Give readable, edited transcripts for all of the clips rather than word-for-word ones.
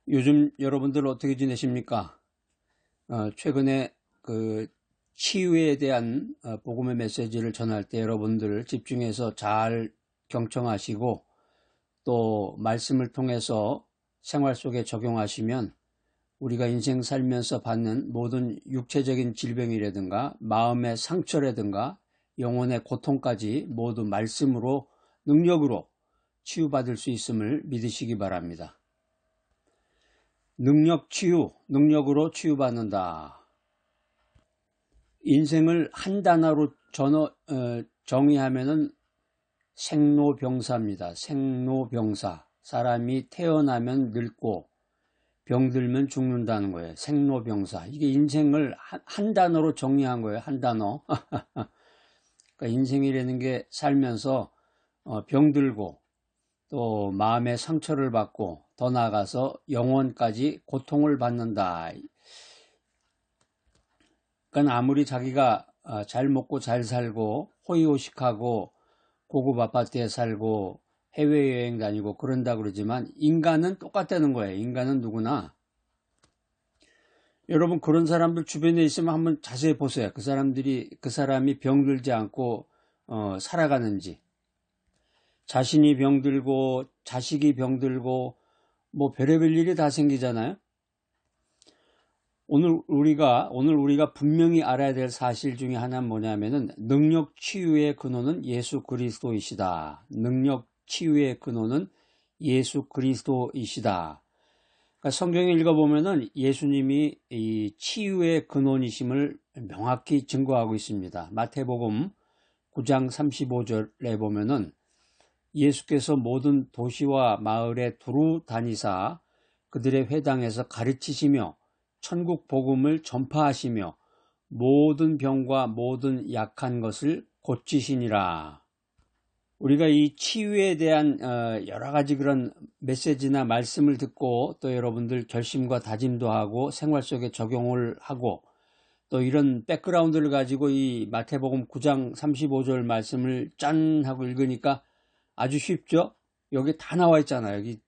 요즘 여러분들 어떻게 지내십니까? 최근에 그 치유에 대한 복음의 메시지를 전할 때 여러분들 집중해서 잘 경청하시고 또 말씀을 통해서 생활 속에 적용하시면 우리가 인생 살면서 받는 모든 육체적인 질병이라든가 마음의 상처라든가 영혼의 고통까지 모두 말씀으로 능력으로 치유받을 수 있음을 믿으시기 바랍니다. 능력 치유, 능력으로 치유받는다. 인생을 한 단어로 정의하면은 생로병사입니다. 생로병사. 사람이 태어나면 늙고 병들면 죽는다는 거예요. 생로병사. 이게 인생을 한 단어로 정의한 거예요. 한 단어. 그러니까 인생이라는 게 살면서 병들고 또 마음의 상처를 받고 더 나아가서 영혼까지 고통을 받는다. 그러니까 아무리 자기가 잘 먹고 잘 살고 호의호식하고 고급 아파트에 살고 해외여행 다니고 그런다 그러지만 인간은 똑같다는 거예요. 인간은 누구나. 여러분 그런 사람들 주변에 있으면 한번 자세히 보세요. 그 사람이 병들지 않고 살아가는지. 자신이 병들고 자식이 병들고 뭐 별의별 일이 다 생기잖아요. 오늘 우리가 분명히 알아야 될 사실 중에 하나는 뭐냐면은 능력 치유의 근원은 예수 그리스도이시다. 능력 치유의 근원은 예수 그리스도이시다. 그러니까 성경을 읽어보면은 예수님이 이 치유의 근원이심을 명확히 증거하고 있습니다. 마태복음 9장 35절에 보면은 예수께서 모든 도시와 마을에 두루 다니사 그들의 회당에서 가르치시며 천국 복음을 전파하시며 모든 병과 모든 약한 것을 고치시니라. 우리가 이 치유에 대한 여러 가지 그런 메시지나 말씀을 듣고 또 여러분들 결심과 다짐도 하고 생활 속에 적용을 하고 또 이런 백그라운드를 가지고 이 마태복음 9장 35절 말씀을 짠 하고 읽으니까 아주 쉽죠? 여기 다 나와 있잖아요. 여기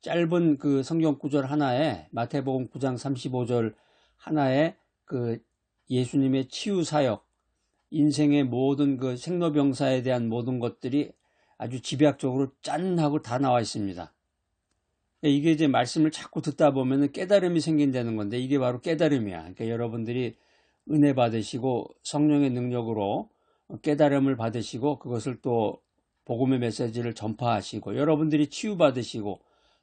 짧은 그 성경 구절 하나에 마태복음 9장 35절 하나에 그 예수님의 치유 사역, 인생의 모든 그 생로병사에 대한 모든 것들이 아주 집약적으로 짠 하고 다 나와 있습니다. 이게 이제 말씀을 자꾸 듣다 보면 깨달음이 생긴다는 건데 이게 바로 깨달음이야. 그러니까 여러분들이 은혜 받으시고 성령의 능력으로 깨달음을 받으시고 그것을 또 복음의 메시지를 전파하시고 여러분들이 치유받으시고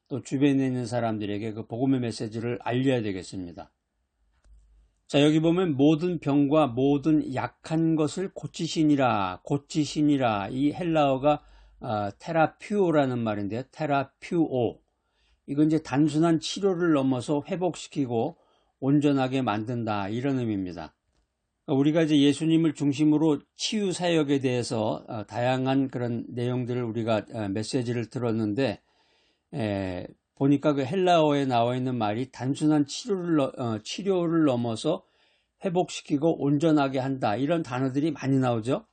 또 주변에 있는 사람들에게 그 복음의 메시지를 알려야 되겠습니다. 자, 여기 보면 모든 병과 모든 약한 것을 고치시니라. 이 헬라어가 테라퓨오라는 말인데요. 테라퓨오. 이건 이제 단순한 치료를 넘어서 회복시키고 온전하게 만든다 이런 의미입니다. 우리가 이제 예수님을 중심으로 치유 사역에 대해서 다양한 그런 내용들을 우리가 메시지를 들었는데 보니까 그 헬라어에 나와 있는 말이 단순한 치료를 넘어서 회복시키고 온전하게 한다 이런 단어들이 많이 나오죠.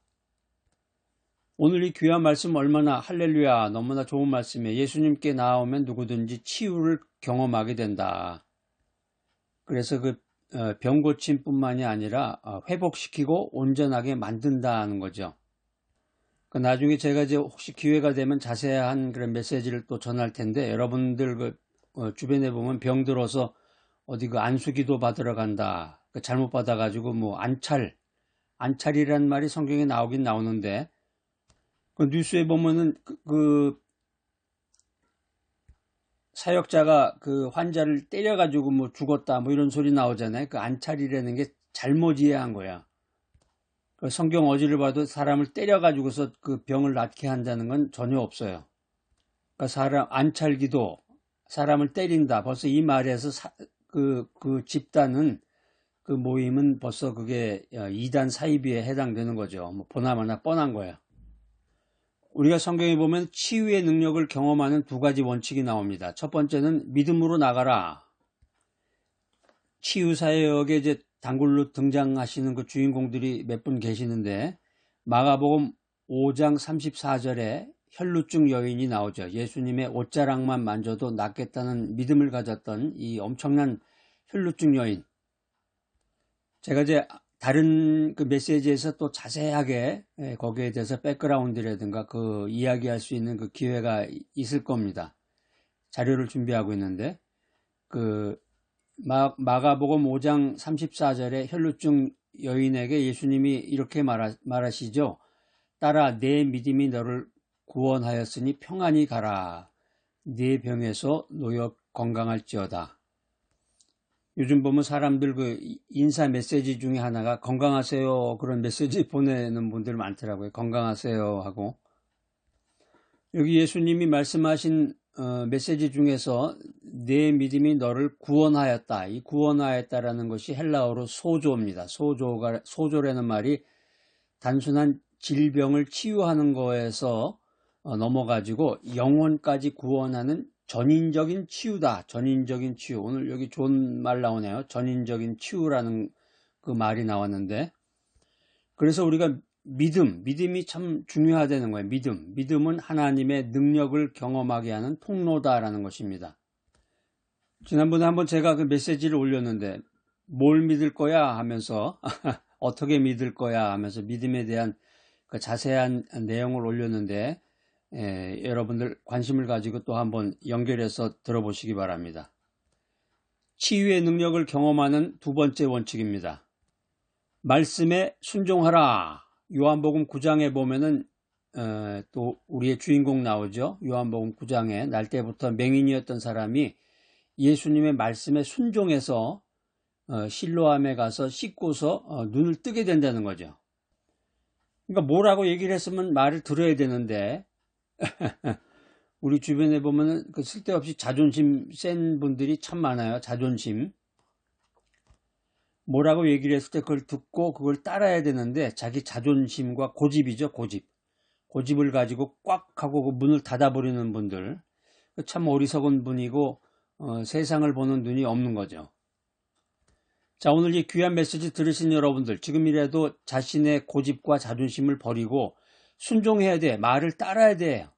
오늘 이 귀한 말씀 얼마나 할렐루야 너무나 좋은 말씀이에요. 예수님께 나오면 누구든지 치유를 경험하게 된다. 그래서 그 병 고침뿐만이 아니라 회복시키고 온전하게 만든다는 거죠. 나중에 제가 이제 혹시 기회가 되면 자세한 그런 메시지를 또 전할 텐데 여러분들 그 주변에 보면 병 들어서 어디 그 안수기도 받으러 간다. 잘못 받아가지고 뭐 안찰이라는 말이 성경에 나오긴 나오는데 그 뉴스에 보면은 그 사역자가 그 환자를 때려가지고 뭐 죽었다 뭐 이런 소리 나오잖아요. 그 안찰이라는 게 잘못 이해한 거야. 그 성경 어지를 봐도 사람을 때려가지고서 그 병을 낫게 한다는 건 전혀 없어요. 그러니까 안찰기도 사람을 때린다. 벌써 이 말에서 그 집단은 그 모임은 벌써 그게 이단 사이비에 해당되는 거죠. 뭐 보나마나 뻔한 거야. 우리가 성경에 보면 치유의 능력을 경험하는 두 가지 원칙이 나옵니다. 첫 번째는 믿음으로 나가라. 치유 사역에 이제 단골로 등장하시는 그 주인공들이 몇 분 계시는데 마가복음 5장 34절에 혈루증 여인이 나오죠. 예수님의 옷자락만 만져도 낫겠다는 믿음을 가졌던 이 엄청난 혈루증 여인. 제가 이제 다른 그 메시지에서 또 자세하게 거기에 대해서 백그라운드라든가 그 이야기할 수 있는 그 기회가 있을 겁니다. 자료를 준비하고 있는데 그 마가복음 5장 34절에 혈루증 여인에게 예수님이 이렇게 말하시죠. 딸아, 내 믿음이 너를 구원하였으니 평안히 가라. 네 병에서 놓여 건강할지어다. 요즘 보면 사람들 그 인사 메시지 중에 하나가 건강하세요 그런 메시지 보내는 분들 많더라고요. 건강하세요 하고. 여기 예수님이 말씀하신 메시지 중에서 내 믿음이 너를 구원하였다. 이 구원하였다라는 것이 헬라어로 소조입니다. 소조라는 말이 단순한 질병을 치유하는 거에서 넘어가지고 영혼까지 구원하는 전인적인 치유다. 전인적인 치유. 오늘 여기 좋은 말 나오네요. 전인적인 치유라는 그 말이 나왔는데, 그래서 우리가 믿음이 참 중요하다는 거예요. 믿음은 하나님의 능력을 경험하게 하는 통로다라는 것입니다. 지난번에 한번 제가 그 메시지를 올렸는데 뭘 믿을 거야 하면서 어떻게 믿을 거야 하면서 믿음에 대한 그 자세한 내용을 올렸는데 여러분들 관심을 가지고 또 한번 연결해서 들어보시기 바랍니다. 치유의 능력을 경험하는 두 번째 원칙입니다. 말씀에 순종하라. 요한복음 9장에 보면은 또 우리의 주인공 나오죠. 요한복음 9장에 날 때부터 맹인이었던 사람이 예수님의 말씀에 순종해서 실로암에 가서 씻고서 눈을 뜨게 된다는 거죠. 그러니까 뭐라고 얘기를 했으면 말을 들어야 되는데 우리 주변에 보면은 그 쓸데없이 자존심 센 분들이 참 많아요. 자존심. 뭐라고 얘기를 했을 때 그걸 듣고 그걸 따라야 되는데 자기 자존심과 고집이죠. 고집을 가지고 꽉 하고 그 문을 닫아버리는 분들. 참 어리석은 분이고 세상을 보는 눈이 없는 거죠. 자, 오늘 이 귀한 메시지 들으신 여러분들, 지금이라도 자신의 고집과 자존심을 버리고 순종해야 돼. 말을 따라야 돼요.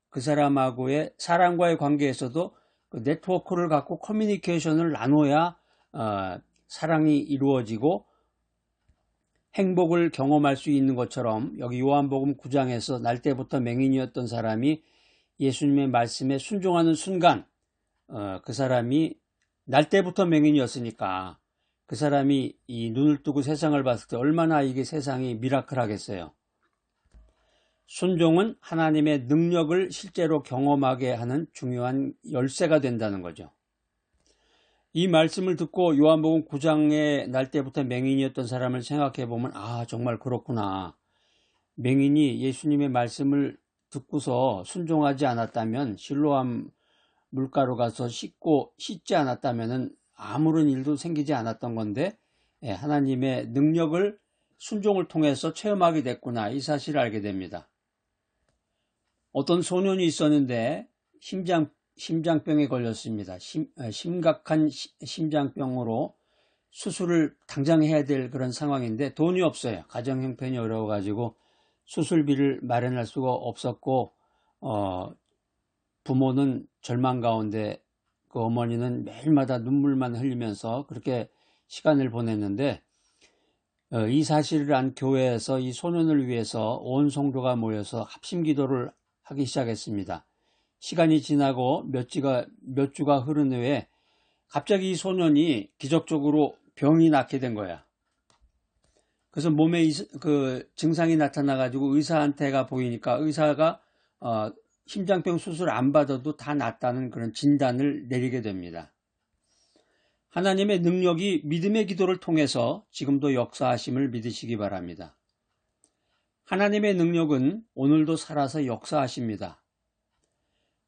그 사람하고의 사람과의 관계에서도 그 네트워크를 갖고 커뮤니케이션을 나눠야 사랑이 이루어지고 행복을 경험할 수 있는 것처럼 여기 요한복음 9장에서 날 때부터 맹인이었던 사람이 예수님의 말씀에 순종하는 순간 그 사람이 날 때부터 맹인이었으니까 그 사람이 이 눈을 뜨고 세상을 봤을 때 얼마나 이게 세상이 미라클하겠어요. 순종은 하나님의 능력을 실제로 경험하게 하는 중요한 열쇠가 된다는 거죠. 이 말씀을 듣고 요한복음 9장에 날 때부터 맹인이었던 사람을 생각해 보면 정말 그렇구나. 맹인이 예수님의 말씀을 듣고서 순종하지 않았다면 실로암 물가로 가서 씻지 않았다면 아무런 일도 생기지 않았던 건데 하나님의 능력을 순종을 통해서 체험하게 됐구나. 이 사실을 알게 됩니다. 어떤 소년이 있었는데 심장병에 걸렸습니다. 심각한 심장병으로 수술을 당장 해야 될 그런 상황인데 돈이 없어요. 가정 형편이 어려워가지고 수술비를 마련할 수가 없었고 부모는 절망 가운데 그 어머니는 매일마다 눈물만 흘리면서 그렇게 시간을 보냈는데 이 사실을 안 교회에서 이 소년을 위해서 온 성도가 모여서 합심 기도를 하기 시작했습니다. 시간이 지나고 몇 주가 흐른 후에 갑자기 이 소년이 기적적으로 병이 낫게 된 거야. 그래서 몸에 그 증상이 나타나가지고 의사한테 가 보이니까 의사가 심장병 수술 안 받아도 다 낫다는 그런 진단을 내리게 됩니다. 하나님의 능력이 믿음의 기도를 통해서 지금도 역사하심을 믿으시기 바랍니다. 하나님의 능력은 오늘도 살아서 역사하십니다.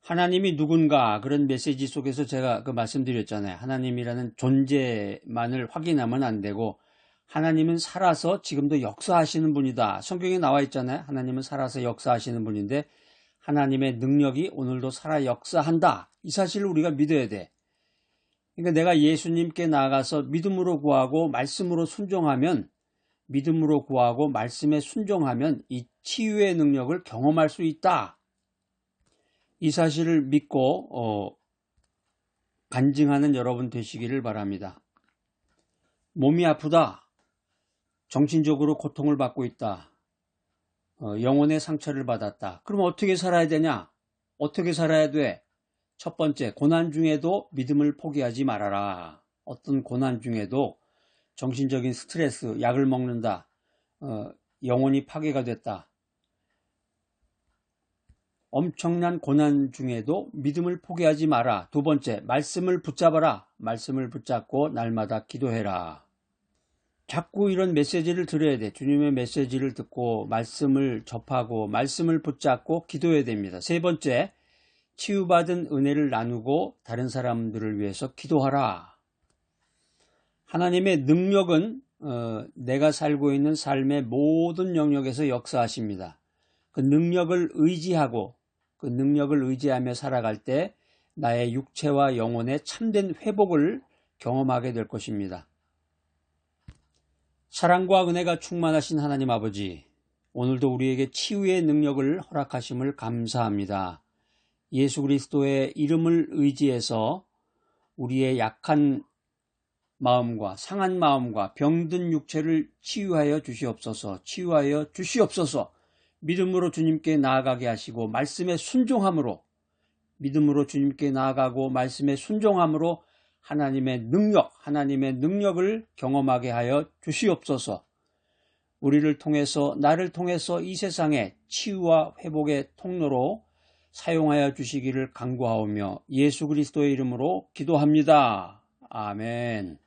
하나님이 누군가 그런 메시지 속에서 제가 말씀드렸잖아요. 하나님이라는 존재만을 확인하면 안 되고 하나님은 살아서 지금도 역사하시는 분이다. 성경에 나와 있잖아요. 하나님은 살아서 역사하시는 분인데 하나님의 능력이 오늘도 살아 역사한다. 이 사실을 우리가 믿어야 돼. 그러니까 내가 예수님께 나아가서 믿음으로 구하고 말씀으로 순종하면 믿음으로 구하고 말씀에 순종하면 이 치유의 능력을 경험할 수 있다. 이 사실을 믿고 간증하는 여러분 되시기를 바랍니다. 몸이 아프다. 정신적으로 고통을 받고 있다. 영혼의 상처를 받았다. 그럼 어떻게 살아야 되냐? 어떻게 살아야 돼? 첫 번째, 고난 중에도 믿음을 포기하지 말아라. 어떤 고난 중에도 정신적인 스트레스, 약을 먹는다. 영혼이 파괴가 됐다. 엄청난 고난 중에도 믿음을 포기하지 마라. 두 번째, 말씀을 붙잡아라. 말씀을 붙잡고 날마다 기도해라. 자꾸 이런 메시지를 들어야 돼. 주님의 메시지를 듣고 말씀을 접하고 말씀을 붙잡고 기도해야 됩니다. 세 번째, 치유받은 은혜를 나누고 다른 사람들을 위해서 기도하라. 하나님의 능력은 내가 살고 있는 삶의 모든 영역에서 역사하십니다. 그 능력을 의지하며 살아갈 때 나의 육체와 영혼의 참된 회복을 경험하게 될 것입니다. 사랑과 은혜가 충만하신 하나님 아버지, 오늘도 우리에게 치유의 능력을 허락하심을 감사합니다. 예수 그리스도의 이름을 의지해서 우리의 약한 마음과 상한 마음과 병든 육체를 치유하여 주시옵소서. 믿음으로 주님께 나아가게 하시고 믿음으로 주님께 나아가고 말씀에 순종함으로 하나님의 능력을 경험하게 하여 주시옵소서. 나를 통해서 이 세상에 치유와 회복의 통로로 사용하여 주시기를 간구하오며 예수 그리스도의 이름으로 기도합니다. 아멘.